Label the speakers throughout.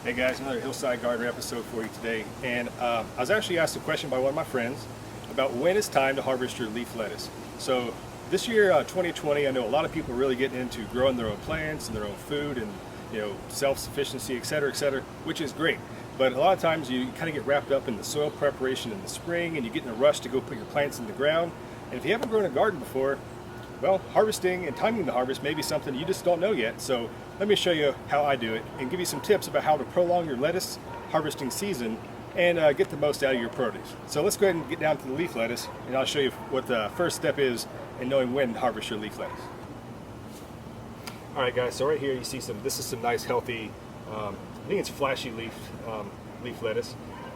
Speaker 1: Hey guys, another Hillside Gardener episode for you today. And I was actually asked a question by one of my friends about when it's time to harvest your leaf lettuce. So this year, 2020, I know a lot of people are really getting into growing their own plants and their own food and self-sufficiency, et cetera, which is great. But a lot of times you kind of get wrapped up in the soil preparation in the spring and you get in a rush to go put your plants in the ground. And if you haven't grown a garden before, well, harvesting and timing the harvest may be something you just don't know yet. So let me show you how I do it and give you some tips about how to prolong your lettuce harvesting season and get the most out of your produce. So let's go ahead and get down to the leaf lettuce, and I'll show you what the first step is in knowing when to harvest your leaf lettuce. All right guys, so right here you see this is some nice healthy, I think it's flashy leaf lettuce.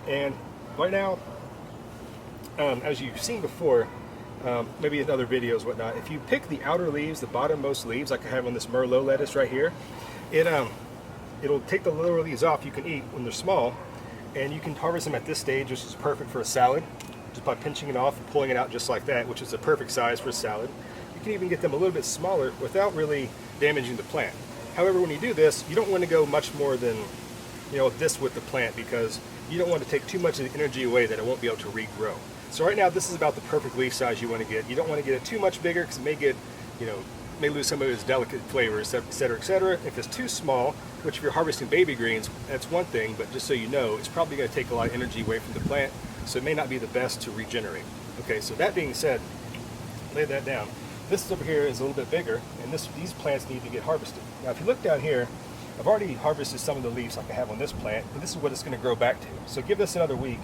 Speaker 1: And right now, as you've seen before, maybe in other videos, whatnot, if you pick the outer leaves, the bottommost leaves, like I have on this Merlot lettuce right here, it'll take the lower leaves off you can eat when they're small, and you can harvest them at this stage, which is perfect for a salad, just by pinching it off and pulling it out just like that, which is the perfect size for a salad. You can even get them a little bit smaller without really damaging the plant. However, when you do this, you don't want to go much more than this with the plant, because you don't want to take too much of the energy away that it won't be able to regrow. So right now, this is about the perfect leaf size you want to get. You don't want to get it too much bigger because it may get, may lose some of its delicate flavors, et cetera, et cetera. If it's too small, which if you're harvesting baby greens, that's one thing, but just so you know, it's probably going to take a lot of energy away from the plant, so it may not be the best to regenerate. Okay, so that being said, lay that down. This over here is a little bit bigger, and these plants need to get harvested. Now, if you look down here, I've already harvested some of the leaves like I have on this plant, and this is what it's going to grow back to. So give this another week,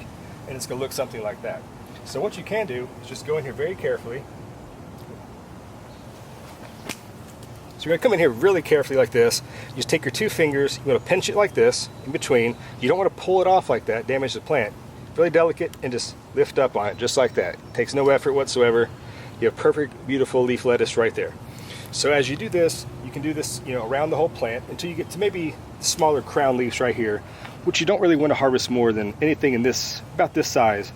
Speaker 1: and it's going to look something like that. So what you can do is just go in here very carefully. So you're going to come in here really carefully like this. You just take your two fingers, you want to pinch it like this in between. You don't want to pull it off like that, damage the plant. Really delicate, and just lift up on it just like that. It takes no effort whatsoever. You have perfect, beautiful leaf lettuce right there. So as you do this, you can do this around the whole plant until you get to maybe smaller crown leaves right here, which you don't really want to harvest more than anything in about this size.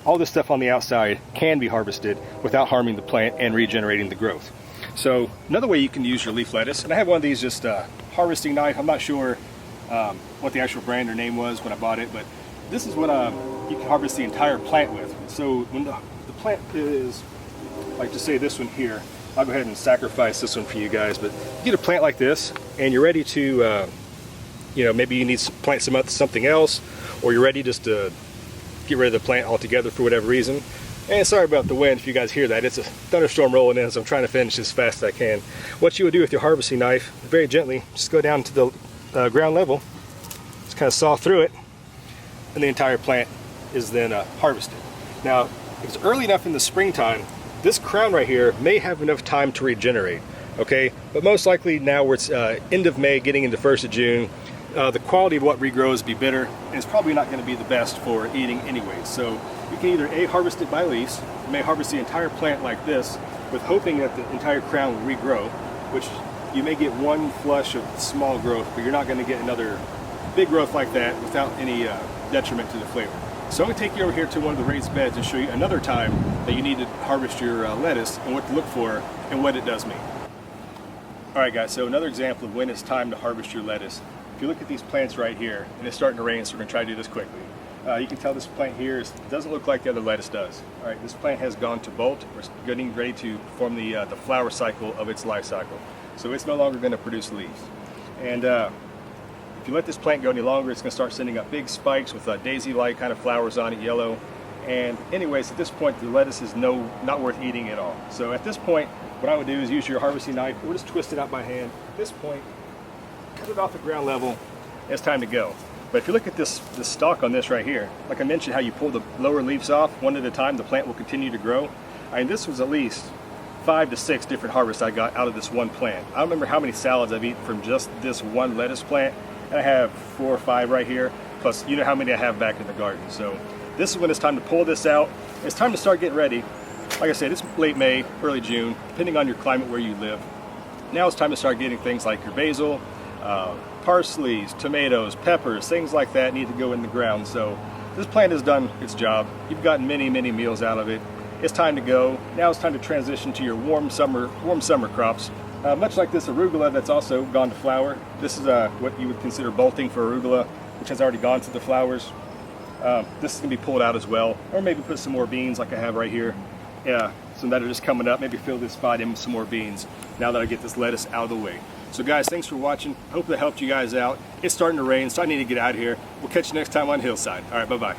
Speaker 1: All this stuff on the outside can be harvested without harming the plant and regenerating the growth. So another way you can use your leaf lettuce, and I have one of these just harvesting knife. I'm not sure what the actual brand or name was when I bought it, but this is what you can harvest the entire plant with. So when the plant is, like to say this one here, I'll go ahead and sacrifice this one for you guys, but you get a plant like this and you're ready to, maybe you need to plant something else, or you're ready just to get rid of the plant altogether for whatever reason. And sorry about the wind if you guys hear that. It's a thunderstorm rolling in, so I'm trying to finish as fast as I can. What you would do with your harvesting knife, very gently, just go down to the ground level, just kind of saw through it, and the entire plant is then harvested. Now, if it's early enough in the springtime, this crown right here may have enough time to regenerate, okay? But most likely now where it's end of May, getting into 1st of June, the quality of what regrows will be bitter, and it's probably not going to be the best for eating anyway. So you can either harvest it by leaves, you may harvest the entire plant like this, with hoping that the entire crown will regrow, which you may get one flush of small growth, but you're not going to get another big growth like that without any detriment to the flavor. So I'm going to take you over here to one of the raised beds and show you another time that you need to harvest your lettuce and what to look for and what it does mean. Alright guys, so another example of when it's time to harvest your lettuce. If you look at these plants right here, and it's starting to rain, so we're going to try to do this quickly. You can tell this plant here doesn't look like the other lettuce does. Alright, this plant has gone to bolt. We're getting ready to perform the flower cycle of its life cycle. So it's no longer going to produce leaves. And if you let this plant go any longer, it's going to start sending up big spikes with daisy-like kind of flowers on it, yellow. And anyways, at this point, the lettuce is not worth eating at all. So at this point, what I would do is use your harvesting knife, or just twist it out by hand. At this point, cut it off the ground level, and it's time to go. But if you look at this stalk on this right here, like I mentioned how you pull the lower leaves off one at a time, the plant will continue to grow. I mean, this was at least 5 to 6 different harvests I got out of this one plant. I don't remember how many salads I've eaten from just this one lettuce plant. And I have 4 or 5 right here, plus you know how many I have back in the garden. So this is when it's time to pull this out. It's time to start getting ready. Like I said, it's late May, early June, depending on your climate where you live. Now it's time to start getting things like your basil, parsley, tomatoes, peppers, things like that need to go in the ground. So this plant has done its job. You've gotten many, many meals out of it. It's time to go. Now it's time to transition to your warm summer crops. Much like this arugula that's also gone to flower. This is what you would consider bolting for arugula. which has already gone to the flowers. This is going to be pulled out as well, or maybe put some more beans like I have right here. Yeah, some that are just coming up. Maybe fill this spot in with some more beans now that I get this lettuce out of the way. So guys, thanks for watching. Hope that helped you guys out. It's starting to rain, so I need to get out of here. We'll catch you next time on Hillside. All right, bye-bye.